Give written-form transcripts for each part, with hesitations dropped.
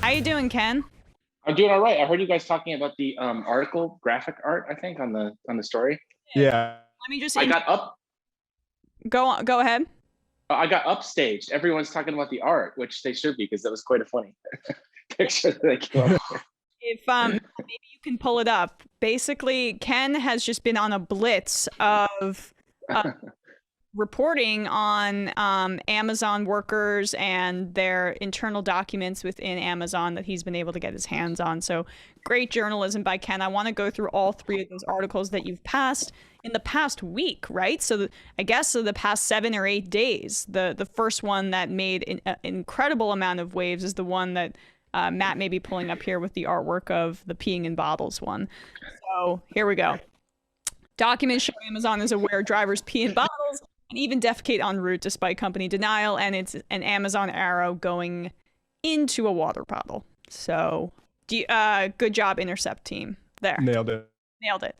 How you doing, Ken? I'm doing all right. I heard you guys talking about the article, graphic art, I think, on the story. Yeah. Let me just I got up go ahead. I got upstaged. Everyone's talking about the art, which they should be because that was quite a funny picture that they came up with. If maybe you can pull it up. Basically, Ken has just been on a blitz of reporting on Amazon workers and their internal documents within Amazon that he's been able to get his hands on. So great journalism by Ken. I want to go through all three of those articles that you've passed in the past week, right? So I guess the past 7 or 8 days. The first one that made an incredible amount of waves is the one that Matt may be pulling up here with the artwork of the peeing in bottles one. So here we go. Documents show Amazon is aware drivers pee in bottles and even defecate en route despite company denial, and it's an Amazon arrow going into a water bottle. So good job, Intercept team. There. Nailed it. Nailed it.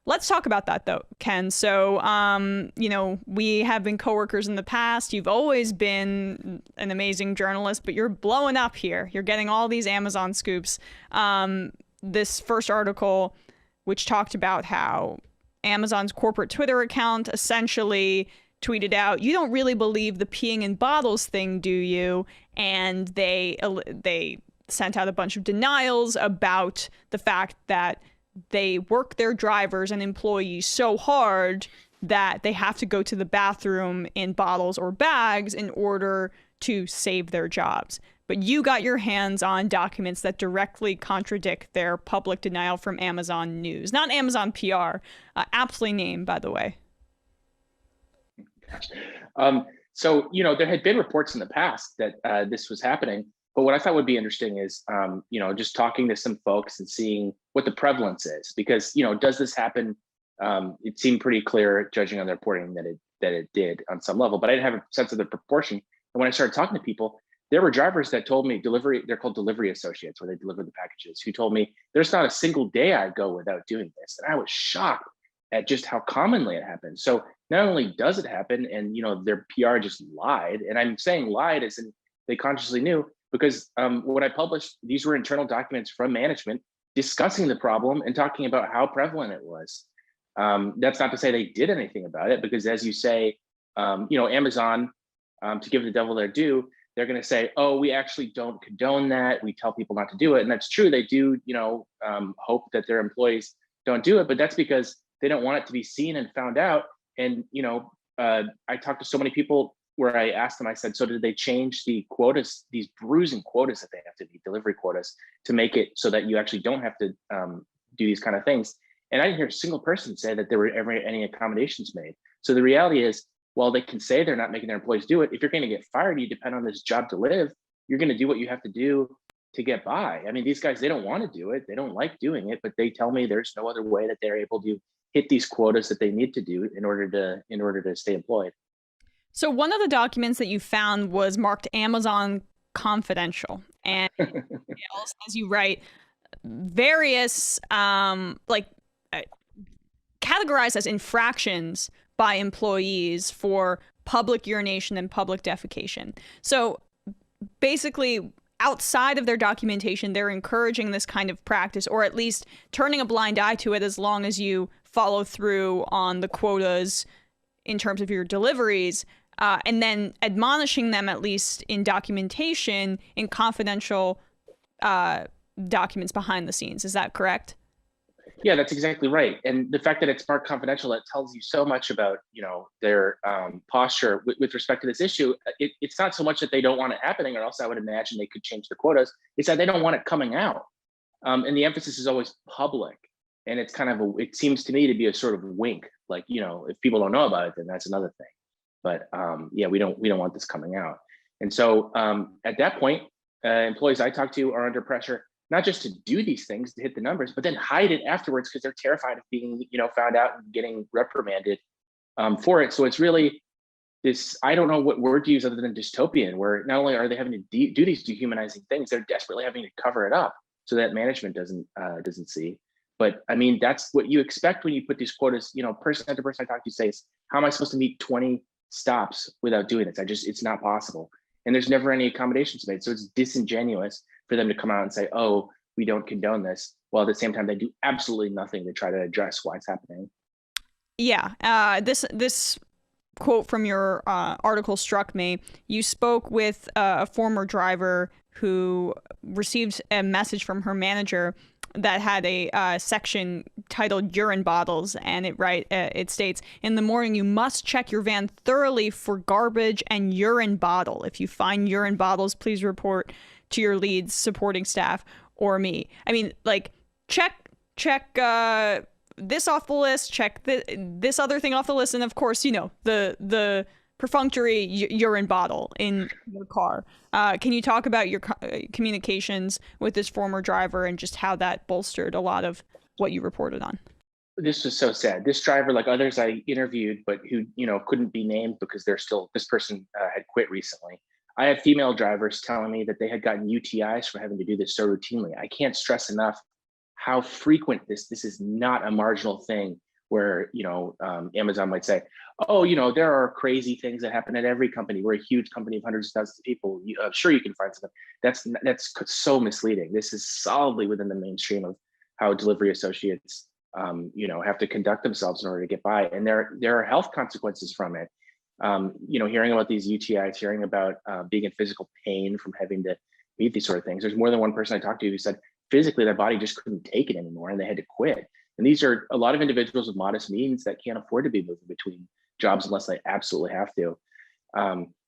Let's talk about that though, Ken. So, we have been coworkers in the past. You've always been an amazing journalist, but you're blowing up here. You're getting all these Amazon scoops. This first article, which talked about how Amazon's corporate Twitter account essentially tweeted out, "You don't really believe the peeing in bottles thing, do you?" And they sent out a bunch of denials about the fact that they work their drivers and employees so hard that they have to go to the bathroom in bottles or bags in order to save their jobs. But you got your hands on documents that directly contradict their public denial from Amazon News. Not Amazon PR, aptly named, by the way. So, there had been reports in the past that this was happening. But what I thought would be interesting is, just talking to some folks and seeing what the prevalence is. Because, does this happen? It seemed pretty clear, judging on the reporting, that it did on some level. But I didn't have a sense of the proportion. And when I started talking to people, there were drivers that told me they're called delivery associates, where they deliver the packages, who told me there's not a single day I go without doing this. And I was shocked at just how commonly it happens. So not only does it happen, and their PR just lied, and I'm saying lied as in they consciously knew, because what I published, these were internal documents from management discussing the problem and talking about how prevalent it was. That's not to say they did anything about it, because as you say, Amazon, to give the devil their due, they're going to say, "Oh, we actually don't condone that. We tell people not to do it." And that's true. They do, hope that their employees don't do it, but that's because they don't want it to be seen and found out. And, I talked to so many people where I asked them, I said, "So did they change the quotas, these bruising quotas that they have to be, delivery quotas, to make it so that you actually don't have to do these kind of things?" And I didn't hear a single person say that there were ever any accommodations made. So the reality is, while they can say they're not making their employees do it, if you're going to get fired, you depend on this job to live, you're going to do what you have to do to get by. I mean, these guys, they don't want to do it. They don't like doing it, but they tell me there's no other way that they're able to hit these quotas that they need to do in order to stay employed. So one of the documents that you found was marked Amazon confidential. And as you write, various categorized as infractions by employees for public urination and public defecation. So basically, outside of their documentation, they're encouraging this kind of practice, or at least turning a blind eye to it as long as you follow through on the quotas in terms of your deliveries, and then admonishing them, at least in documentation, in confidential documents behind the scenes. Is that correct? Yeah, that's exactly right. And the fact that it's marked confidential, it tells you so much about, their posture with respect to this issue. It's not so much that they don't want it happening, or else I would imagine they could change the quotas. It's that they don't want it coming out. And the emphasis is always public. And it's kind of it seems to me to be a sort of wink, like, if people don't know about it, then that's another thing. But we don't want this coming out. And so at that point, employees I talk to are under pressure, not just to do these things to hit the numbers, but then hide it afterwards because they're terrified of being, found out and getting reprimanded for it. So it's really this, I don't know what word to use other than dystopian, where not only are they having to do these dehumanizing things, they're desperately having to cover it up so that management doesn't see. But I mean, that's what you expect when you put these quotas. Person after person I talk to says, "How am I supposed to meet 20 stops without doing this? It's not possible." And there's never any accommodations made. So it's disingenuous for them to come out and say, oh, we don't condone this, while at the same time they do absolutely nothing to try to address why it's happening. Yeah, this quote from your article struck me. You spoke with a former driver who received a message from her manager that had a section titled urine bottles, and it states, in the morning you must check your van thoroughly for garbage and urine bottle. If you find urine bottles, please report to your leads, supporting staff, or me. I mean, like, check this off the list, check this other thing off the list, and of course, the perfunctory urine bottle in your car. Can you talk about your communications with this former driver and just how that bolstered a lot of what you reported on? This was so sad. This driver, like others I interviewed, but who couldn't be named because this person had quit recently. I had female drivers telling me that they had gotten UTIs from having to do this so routinely. I can't stress enough how frequent this is. Not a marginal thing where Amazon might say, oh, there are crazy things that happen at every company. We're a huge company of hundreds of thousands of people. Sure, you can find something. That's so misleading. This is solidly within the mainstream of how delivery associates have to conduct themselves in order to get by, and there are health consequences from it. Hearing about these UTIs, hearing about being in physical pain from having to meet these sort of things. There's more than one person I talked to who said physically their body just couldn't take it anymore and they had to quit. And these are a lot of individuals with modest means that can't afford to be moving between jobs unless they absolutely have to.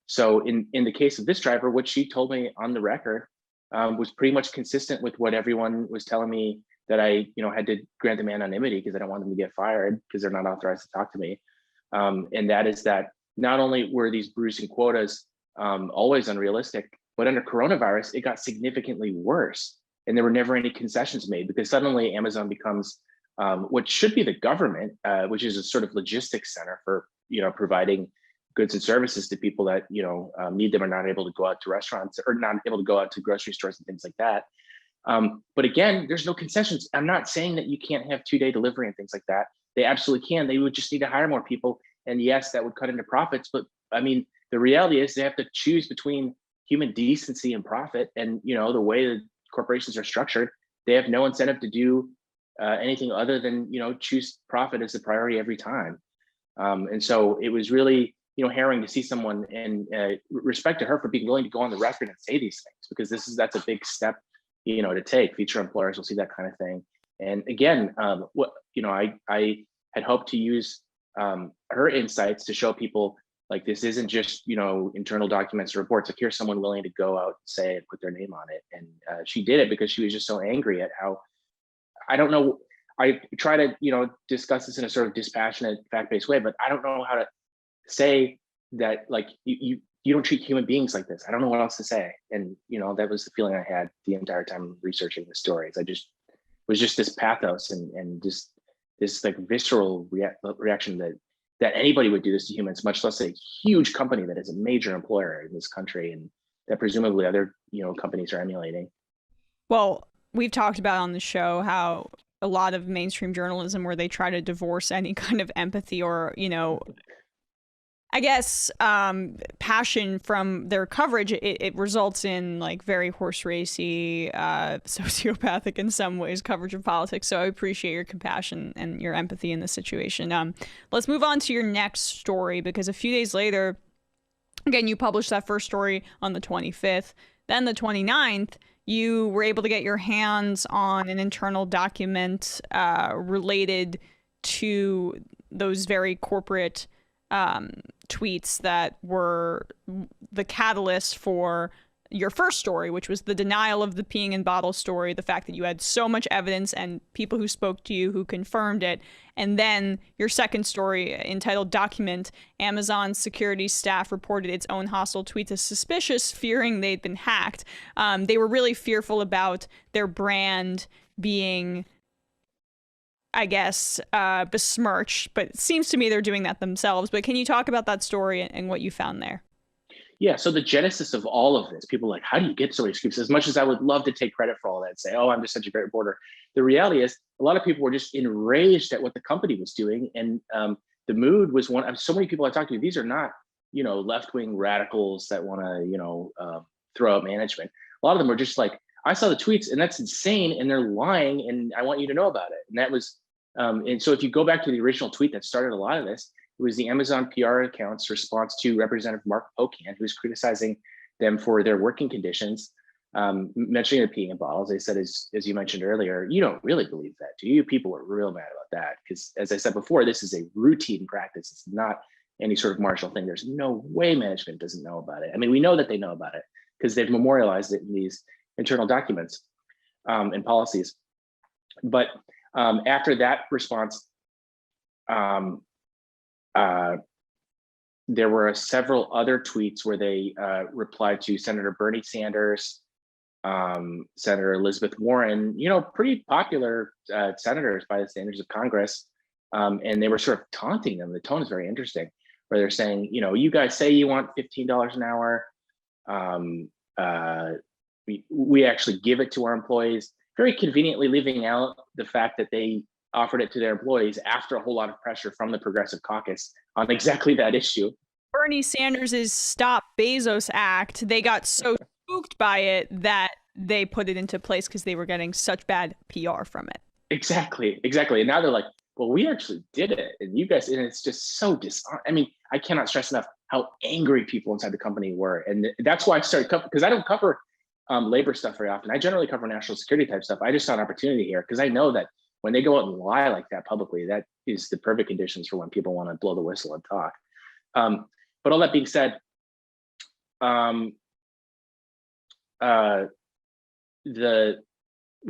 So in the case of this driver, what she told me on the record was pretty much consistent with what everyone was telling me, that I had to grant them anonymity because I don't want them to get fired because they're not authorized to talk to me. And that is that not only were these bruising quotas always unrealistic, but under coronavirus, it got significantly worse. And there were never any concessions made, because suddenly Amazon becomes what should be the government, which is a sort of logistics center for providing goods and services to people that need them, or not able to go out to restaurants, or not able to go out to grocery stores and things like that. But again, there's no concessions. I'm not saying that you can't have 2-day delivery and things like that. They absolutely can. They would just need to hire more people. And yes, that would cut into profits. But I mean, the reality is they have to choose between human decency and profit. And the way that corporations are structured, they have no incentive to do anything other than choose profit as the priority every time. And so it was really harrowing to see someone, and respect to her for being willing to go on the record and say these things, because that's a big step to take. Future employers will see that kind of thing. And again, I had hoped to use her insights to show people, like, this isn't just internal documents or reports. Like, here's someone willing to go out and say it, put their name on it. And she did it because she was just so angry at how, I don't know, I try to discuss this in a sort of dispassionate, fact-based way, but I don't know how to say that, like, you don't treat human beings like this. I don't know what else to say. And that was the feeling I had the entire time researching the stories. I just was just this pathos and just this like visceral reaction that anybody would do this to humans, much less a huge company that is a major employer in this country and that presumably other companies are emulating. Well, we've talked about on the show how a lot of mainstream journalism, where they try to divorce any kind of empathy or I guess passion from their coverage, it results in like very horse racy, sociopathic in some ways coverage of politics. So I appreciate your compassion and your empathy in this situation. Let's move on to your next story, because a few days later, again, you published that first story on the 25th. Then the 29th, you were able to get your hands on an internal document related to those very corporate tweets that were the catalyst for your first story, which was the denial of the peeing in bottle story, the fact that you had so much evidence and people who spoke to you who confirmed it. And then your second story, entitled Document, Amazon's security staff reported its own hostile tweets as suspicious, fearing they'd been hacked. They were really fearful about their brand being, I guess, besmirched, but it seems to me they're doing that themselves. But can you talk about that story and what you found there? Yeah, so the genesis of all of this, people are like, how do you get so many scoops? As much as I would love to take credit for all that and say, oh, I'm just such a great reporter, the reality is a lot of people were just enraged at what the company was doing. And the mood was one, so many people I talked to, these are not, left-wing radicals that want to, throw out management. A lot of them were just like, I saw the tweets and that's insane and they're lying and I want you to know about it. And that was, and so if you go back to the original tweet that started a lot of this, it was the Amazon PR account's response to Representative Mark Pocan, who was criticizing them for their working conditions, mentioning the peeing in bottles. They said, as you mentioned earlier, you don't really believe that, do you? People were real mad about that because, as I said before, this is a routine practice. It's not any sort of martial thing. There's no way management doesn't know about it. I mean, we know that they know about it because they've memorialized it in these internal documents and policies. But after that response, there were several other tweets where they replied to Senator Bernie Sanders, Senator Elizabeth Warren, pretty popular senators by the standards of Congress. And they were sort of taunting them. The tone is very interesting, where they're saying, you guys say you want $15 an hour. We actually give it to our employees, very conveniently leaving out the fact that they offered it to their employees after a whole lot of pressure from the Progressive Caucus on exactly that issue. Bernie Sanders' Stop Bezos Act, they got so spooked by it that they put it into place because they were getting such bad PR from it. Exactly. And now they're like, well, we actually did it. And you guys, and it's just so I mean, I cannot stress enough how angry people inside the company were. And that's why I started covering, because I don't cover labor stuff very often. I generally cover national security type stuff. I just saw an opportunity here because I know that when they go out and lie like that publicly, that is the perfect conditions for when people want to blow the whistle and talk. But all that being said, what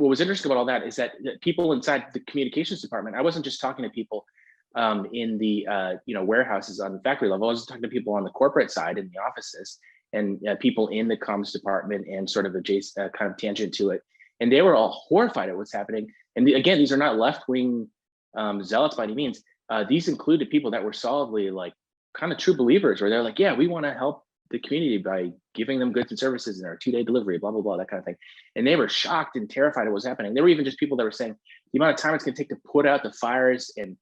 was interesting about all that is that people inside the communications department, I wasn't just talking to people in the warehouses on the factory level. I was talking to people on the corporate side in the offices and people in the comms department and sort of adjacent kind of tangent to it. And they were all horrified at what's happening. And again, these are not left-wing zealots by any means. These included people that were solidly like kind of true believers, where they're like, yeah, we want to help the community by giving them goods and services in our 2-day delivery, blah, blah, blah, that kind of thing. And they were shocked and terrified of what was happening. There were even just people that were saying the amount of time it's going to take to put out the fires and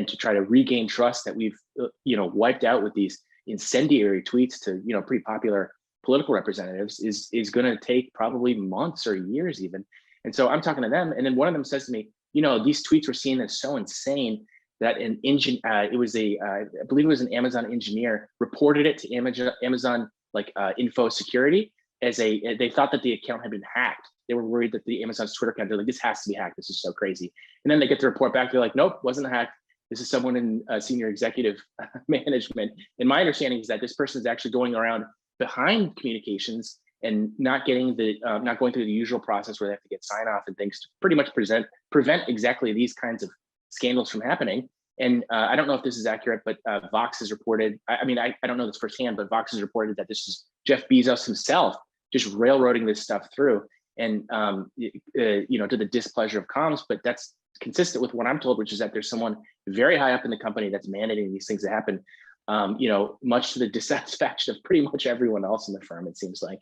to try to regain trust that we've wiped out with these incendiary tweets to pretty popular political representatives is going to take probably months or years even. And so I'm talking to them, and then one of them says to me, these tweets were seen as so insane that an engine, I believe it was an Amazon engineer, reported it to Amazon info security as they thought that the account had been hacked. They were worried that the Amazon's Twitter account, they're like, this has to be hacked. This is so crazy. And then they get the report back. They're like, nope, wasn't hacked. This is someone in senior executive management. And my understanding is that this person is actually going around behind communications and not getting not going through the usual process where they have to get sign off and things to pretty much prevent exactly these kinds of scandals from happening. And I don't know if this is accurate, but Vox has reported, I don't know this firsthand, but Vox has reported that this is Jeff Bezos himself just railroading this stuff through and, to the displeasure of comms. But that's consistent with what I'm told, which is that there's someone very high up in the company that's mandating these things to happen, much to the dissatisfaction of pretty much everyone else in the firm, it seems like.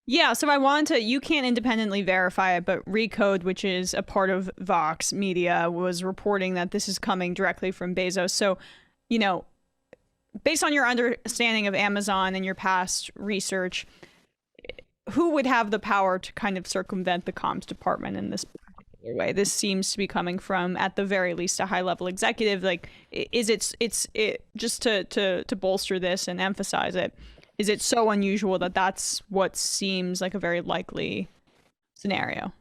Yeah, so you can't independently verify it, but Recode, which is a part of Vox Media, was reporting that this is coming directly from Bezos. So, based on your understanding of Amazon and your past research, who would have the power to kind of circumvent the comms department in this particular way? This seems to be coming from, at the very least, a high-level executive. Like, is it just to bolster this and emphasize it? Is it so unusual that that's what seems like a very likely scenario?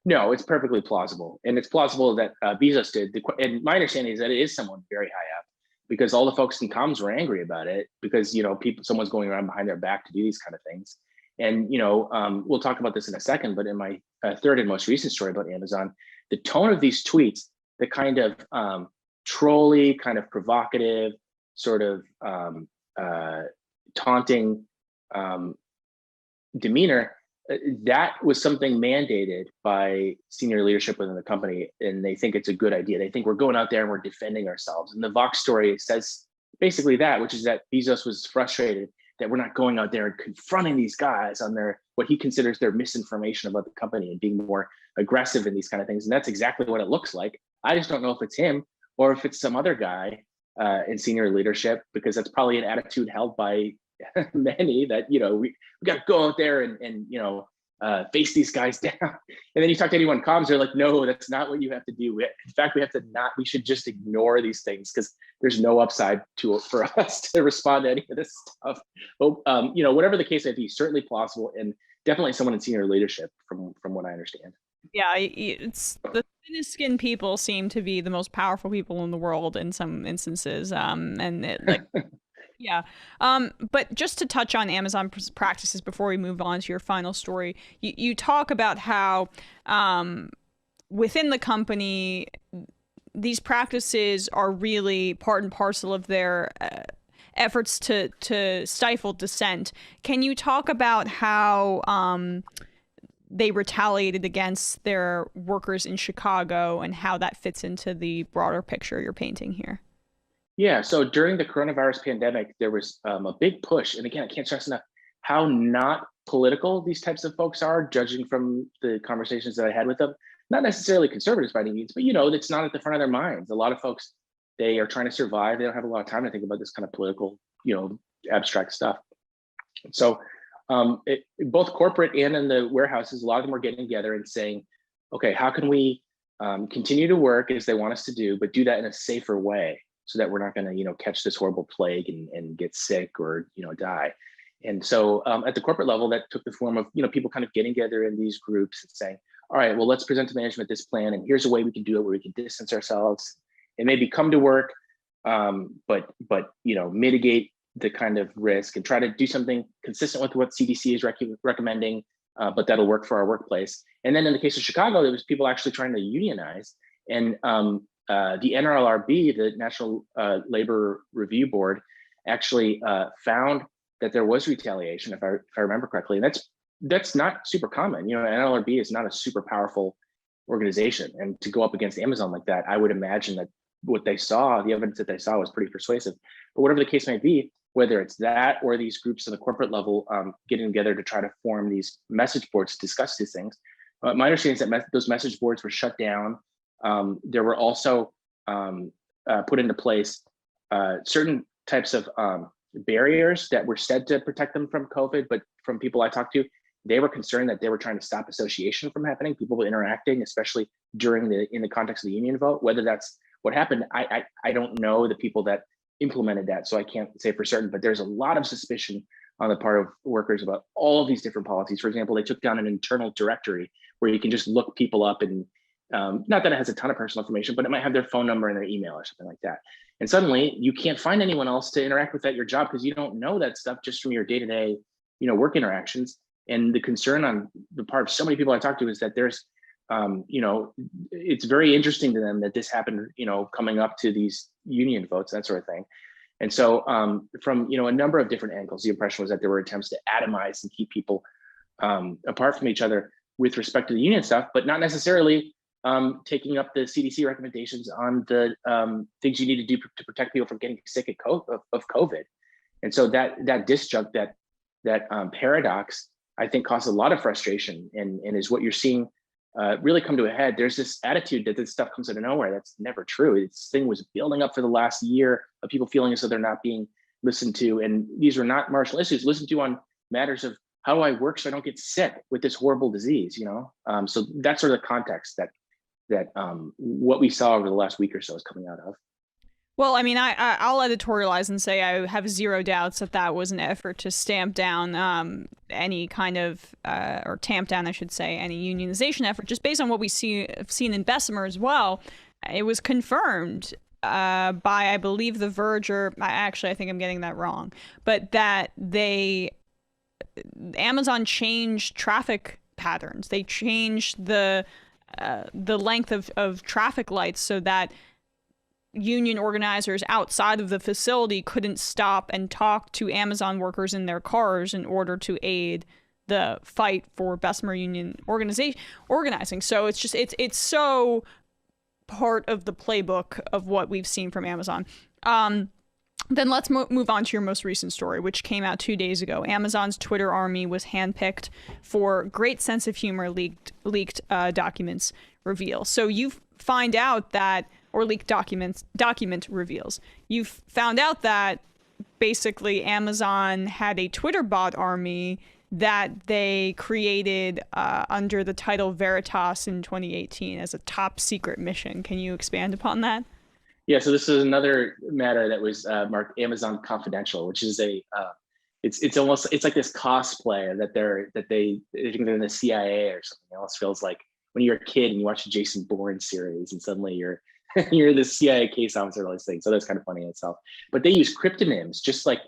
No, it's perfectly plausible. And it's plausible that Bezos did. And my understanding is that it is someone very high up, because all the folks in comms were angry about it because, someone's going around behind their back to do these kind of things. And, we'll talk about this in a second, but in my third and most recent story about Amazon, the tone of these tweets, the kind of trolly, kind of provocative, sort of taunting demeanor, that was something mandated by senior leadership within the company, and they think it's a good idea. They think we're going out there and we're defending ourselves. And the Vox story says basically that, which is that Bezos was frustrated that we're not going out there and confronting these guys on what he considers their misinformation about the company and being more aggressive in these kind of things. And that's exactly what it looks like. I just don't know if it's him or if it's some other guy in senior leadership, because that's probably an attitude held by many that we got to go out there and face these guys down. And then you talk to anyone in comms, they're like, no, that's not what you have to do. In fact, we should just ignore these things because there's no upside for us to respond to any of this stuff. But, whatever the case may be, certainly plausible and definitely someone in senior leadership from what I understand. Yeah, it's the thinnest skinned people seem to be the most powerful people in the world in some instances. Yeah. But just to touch on Amazon practices before we move on to your final story, you talk about how within the company, these practices are really part and parcel of their efforts to stifle dissent. Can you talk about how they retaliated against their workers in Chicago and how that fits into the broader picture you're painting here? Yeah, so during the coronavirus pandemic, there was a big push. And again, I can't stress enough how not political these types of folks are, judging from the conversations that I had with them. Not necessarily conservatives by any means, but it's not at the front of their minds. A lot of folks, they are trying to survive. They don't have a lot of time to think about this kind of political, abstract stuff. So both corporate and in the warehouses, a lot of them are getting together and saying, okay, how can we continue to work as they want us to do, but do that in a safer way so that we're not going to, catch this horrible plague and get sick or, die. And so at the corporate level, that took the form of, people kind of getting together in these groups and saying, all right, well, let's present to management this plan. And here's a way we can do it where we can distance ourselves and maybe come to work, but mitigate the kind of risk and try to do something consistent with what CDC is recommending, but that'll work for our workplace. And then in the case of Chicago, there was people actually trying to unionize. And the NLRB, the National Labor Review Board, actually found that there was retaliation, if I remember correctly. And that's not super common. NLRB is not a super powerful organization. And to go up against Amazon like that, I would imagine that the evidence that they saw was pretty persuasive. But whatever the case may be, whether it's that or these groups at the corporate level getting together to try to form these message boards to discuss these things, my understanding is that those message boards were shut down. There were also put into place certain types of barriers that were said to protect them from COVID, but from people I talked to, they were concerned that they were trying to stop association from happening, people interacting, especially in the context of the union vote. Whether that's what happened, I don't know the people that implemented that, so I can't say for certain, but there's a lot of suspicion on the part of workers about all of these different policies. For example, they took down an internal directory where you can just look people up and not that it has a ton of personal information, but it might have their phone number and their email or something like that. And suddenly you can't find anyone else to interact with at your job because you don't know that stuff just from your day-to-day, work interactions. And the concern on the part of so many people I talk to is that there's, it's very interesting to them that this happened, coming up to these union votes, that sort of thing. And so from, a number of different angles, the impression was that there were attempts to atomize and keep people apart from each other with respect to the union stuff, but not necessarily taking up the CDC recommendations on the things you need to do to protect people from getting sick of COVID. And so that disjunct, that paradox, I think caused a lot of frustration and is what you're seeing really come to a head. There's this attitude that this stuff comes out of nowhere. That's never true. This thing was building up for the last year of people feeling as though they're not being listened to. And these are not marginal issues listened to on matters of how do I work so I don't get sick with this horrible disease, So that's sort of the context that what we saw over the last week or so is coming out of. Well, I mean, I'll editorialize and say I have zero doubts that was an effort to stamp down any kind of, or tamp down, I should say, any unionization effort, just based on what we've seen in Bessemer as well. It was confirmed by, I believe, The Verge, or actually, I think I'm getting that wrong, but that Amazon changed traffic patterns. They changed the length of traffic lights so that union organizers outside of the facility couldn't stop and talk to Amazon workers in their cars in order to aid the fight for Bessemer union organizing. So it's so part of the playbook of what we've seen from Amazon. Then let's move on to your most recent story, which came out 2 days ago. Amazon's Twitter army was handpicked for great sense of humor leaked documents reveal. So you find out that, or leaked document reveals. You found out that basically Amazon had a Twitter bot army that they created under the title Veritas in 2018 as a top secret mission. Can you expand upon that? Yeah, so this is another matter that was marked Amazon Confidential, which is it's almost it's like this cosplay that they think they're in the CIA or something else. Feels like when you're a kid and you watch a Jason Bourne series and suddenly you're you're the CIA case officer, all these things. So that's kind of funny in itself. But they use cryptonyms, just like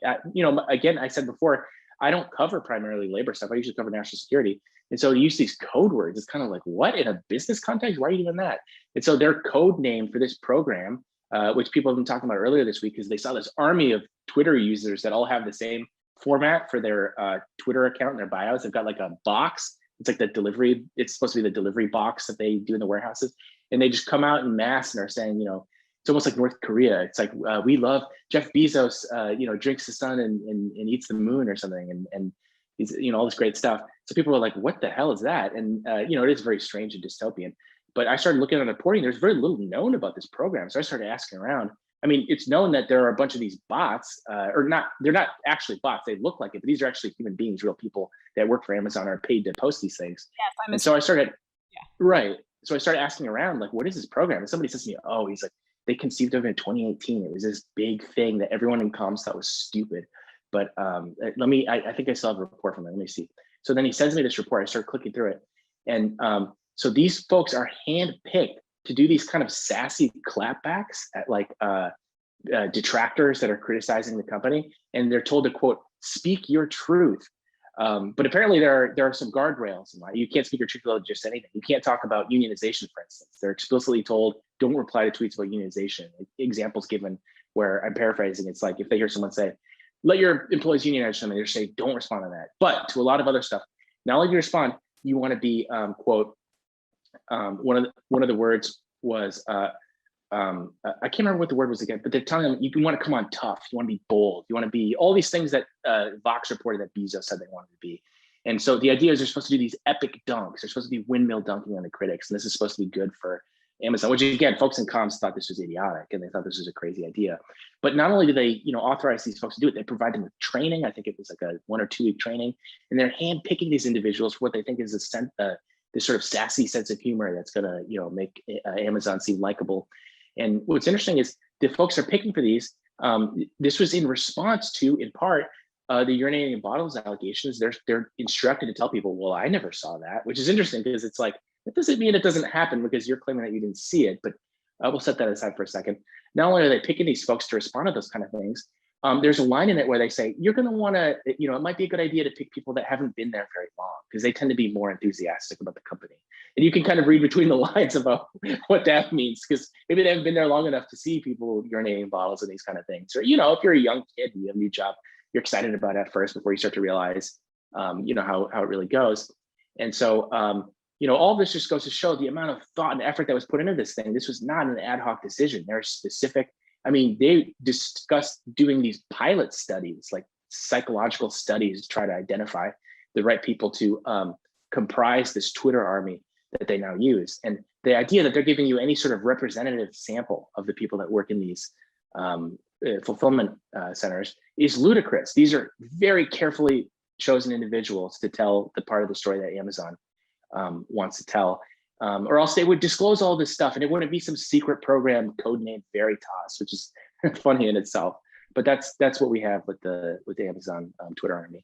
again, I said before, I don't cover primarily labor stuff. I usually cover national security. And so to use these code words, it's kind of like, what in a business context? Why are you doing that? And so their code name for this program, which people have been talking about earlier this week, is they saw this army of Twitter users that all have the same format for their Twitter account and their bios. They've got like a box. It's like the delivery. It's supposed to be the delivery box that they do in the warehouses. And they just come out in mass and are saying, it's almost like North Korea. It's like, we love Jeff Bezos, drinks the sun and eats the moon or something. And he's, all this great stuff. So people were like, what the hell is that? And, it is very strange and dystopian. But I started looking at reporting. There's very little known about this program. So I started asking around. I mean, it's known that there are a bunch of these bots, or not, they're not actually bots. They look like it, but these are actually human beings, real people that work for Amazon are paid to post these things. Yes, and so I started, right. So I started asking around, like, what is this program? And somebody says to me, oh, he's like, they conceived of it in 2018. It was this big thing that everyone in comms thought was stupid. But I think I still have a report from it. Let me see. So then he sends me this report. I start clicking through it. And so these folks are handpicked to do these kind of sassy clapbacks at like detractors that are criticizing the company. And they're told to, quote, speak your truth. But apparently there are some guardrails. You can't speak your truth about just anything. You can't talk about unionization, for instance. They're explicitly told, don't reply to tweets about unionization. Examples given where I'm paraphrasing. It's like if they hear someone say, let your employees unionize something, they say, don't respond to that. But to a lot of other stuff, not only do you respond, you want to be, quote, one of the words was, I can't remember what the word was again, but they're telling them you want to come on tough, you want to be bold, you want to be all these things that Vox reported that Bezos said they wanted to be. And so the idea is they're supposed to do these epic dunks. They're supposed to be windmill dunking on the critics. And this is supposed to be good for Amazon, which again, folks in comms thought this was idiotic and they thought this was a crazy idea. But not only do they, authorize these folks to do it, they provide them with training. I think it was like a 1 or 2 week training, and they're handpicking these individuals for what they think is this sort of sassy sense of humor that's going to, make Amazon seem likable. And what's interesting is the folks are picking for these. This was in response to, in part, the urinating in bottles allegations. They're instructed to tell people, well, I never saw that, which is interesting because it's like, that doesn't mean it doesn't happen because you're claiming that you didn't see it, but we'll set that aside for a second. Not only are they picking these folks to respond to those kind of things, there's a line in it where they say, you're going to want to, it might be a good idea to pick people that haven't been there very long because they tend to be more enthusiastic about the company. And you can kind of read between the lines about what that means because maybe they haven't been there long enough to see people urinating in bottles and these kind of things. Or, if you're a young kid and you have a new job, you're excited about it at first before you start to realize, how it really goes. And so, all this just goes to show the amount of thought and effort that was put into this thing. This was not an ad hoc decision. They're specific. I mean, they discussed doing these pilot studies, like psychological studies, to try to identify the right people to comprise this Twitter army that they now use. And the idea that they're giving you any sort of representative sample of the people that work in these fulfillment centers is ludicrous. These are very carefully chosen individuals to tell the part of the story that Amazon wants to tell. Or else they would disclose all this stuff and it wouldn't be some secret program codenamed Veritas, which is funny in itself. But that's what we have with the Amazon Twitter army.